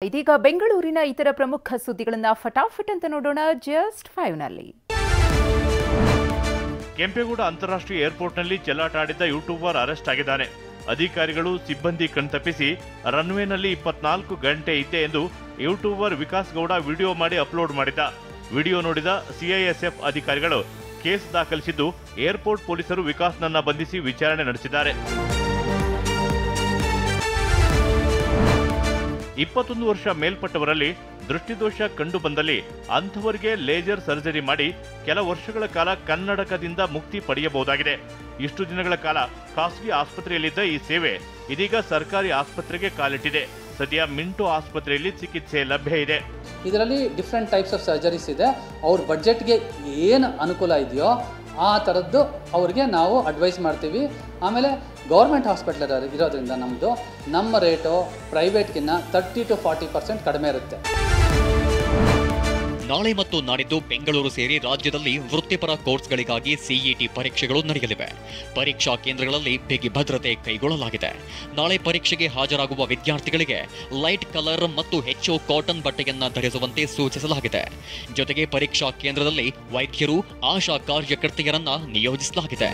ಇದೀಗ ಬೆಂಗಳೂರಿನ ಇತರ ಪ್ರಮುಖ ಸುದ್ದಿಗಳನ್ನು ಫಟಾಫಟ್ ಅಂತ ನೋಡೋಣ ಜಸ್ಟ್ 5 ನಲ್ಲಿ. ಕೆಂಪೇಗೌಡ ಅಂತಾರಾಷ್ಟ್ರೀಯ ಏರ್ಪೋರ್ಟ್ನಲ್ಲಿ ಚೆಲ್ಲಾಟ ಆಡಿದ್ದ ಯೂಟ್ಯೂಬರ್ ಅರೆಸ್ಟ್ ಆಗಿದ್ದಾನೆ. ಅಧಿಕಾರಿಗಳು ಸಿಬ್ಬಂದಿ ಕಣ್ತಪ್ಪಿಸಿ ರನ್ವೇನಲ್ಲಿ 24 ಗಂಟೆ ಇದ್ದೆ ಎಂದು ಯೂಟ್ಯೂಬರ್ ವಿಕಾಸ್ ಗೌಡ ವಿಡಿಯೋ ಮಾಡಿ ಅಪ್ಲೋಡ್ ಮಾಡಿದ್ದ. ವಿಡಿಯೋ ನೋಡಿದ ಸಿಐಎಸ್ಎಫ್ ಅಧಿಕಾರಿಗಳು ಕೇಸ್ ದಾಖಲಿಸಿದ್ದು ಏರ್ಪೋರ್ಟ್ ಪೊಲೀಸರು ವಿಕಾಸ್ನನ್ನ ಬಂಧಿಸಿ ವಿಚಾರಣೆ ನಡೆಸಿದ್ದಾರೆ. 21 ವರ್ಷ ಮೇಲ್ಪಟ್ಟವರಲ್ಲಿ ದೃಷ್ಟಿದೋಷ ಕಂಡು ಬಂದಲ್ಲಿ ಅಂಥವರಿಗೆ ಲೇಸರ್ ಸರ್ಜರಿ ಮಾಡಿ ಕೆಲ ವರ್ಷಗಳ ಕಾಲ ಕನ್ನಡಕದಿಂದ ಮುಕ್ತಿ ಪಡೆಯಬಹುದಾಗಿದೆ. ಇಷ್ಟು ದಿನಗಳ ಕಾಲ ಖಾಸಗಿ ಆಸ್ಪತ್ರೆಯಲ್ಲಿದ್ದ ಈ ಸೇವೆ ಇದೀಗ ಸರ್ಕಾರಿ ಆಸ್ಪತ್ರೆಗೆ ಕಾಲಿಟ್ಟಿದೆ. ಸದ್ಯ ಮಿಂಟೋ ಆಸ್ಪತ್ರೆಯಲ್ಲಿ ಚಿಕಿತ್ಸೆ ಲಭ್ಯ ಇದೆ. ಇದರಲ್ಲಿ ಡಿಫ್ರೆಂಟ್ ಟೈಪ್ಸ್ ಆಫ್ ಸರ್ಜರೀಸ್ ಇದೆ. ಅವ್ರ ಬಡ್ಜೆಟ್ಗೆ ಏನು ಅನುಕೂಲ ಇದೆಯೋ ಆ ಥರದ್ದು ಅವ್ರಿಗೆ ನಾವು ಅಡ್ವೈಸ್ ಮಾಡ್ತೀವಿ. ಆಮೇಲೆ ಗೌರ್ಮೆಂಟ್ ಹಾಸ್ಪಿಟಲ್ ಇರೋದ್ರಿಂದ ನಮ್ಮ ರೇಟು ಪ್ರೈವೇಟ್ಗಿನ್ನ 30 to 40% ಕಡಿಮೆ ಇರುತ್ತೆ. ನಾಳೆ ಮತ್ತು ನಾಡಿದ್ದು ಬೆಂಗಳೂರು ಸೇರಿ ರಾಜ್ಯದಲ್ಲಿ ವೃತ್ತಿಪರ ಕೋರ್ಸ್ಗಳಿಗಾಗಿ ಸಿಇಟಿ ಪರೀಕ್ಷೆಗಳು ನಡೆಯಲಿವೆ. ಪರೀಕ್ಷಾ ಕೇಂದ್ರಗಳಲ್ಲಿ ಬಿಗಿ ಭದ್ರತೆ ಕೈಗೊಳ್ಳಲಾಗಿದೆ. ನಾಳೆ ಪರೀಕ್ಷೆಗೆ ಹಾಜರಾಗುವ ವಿದ್ಯಾರ್ಥಿಗಳಿಗೆ ಲೈಟ್ ಕಲರ್ ಮತ್ತು ಹೆಚ್ಚು ಕಾಟನ್ ಬಟ್ಟೆಯನ್ನ ಧರಿಸುವಂತೆ ಸೂಚಿಸಲಾಗಿದೆ. ಜೊತೆಗೆ ಪರೀಕ್ಷಾ ಕೇಂದ್ರದಲ್ಲಿ ವೈದ್ಯರು, ಆಶಾ ಕಾರ್ಯಕರ್ತೆಯರನ್ನ ನಿಯೋಜಿಸಲಾಗಿದೆ.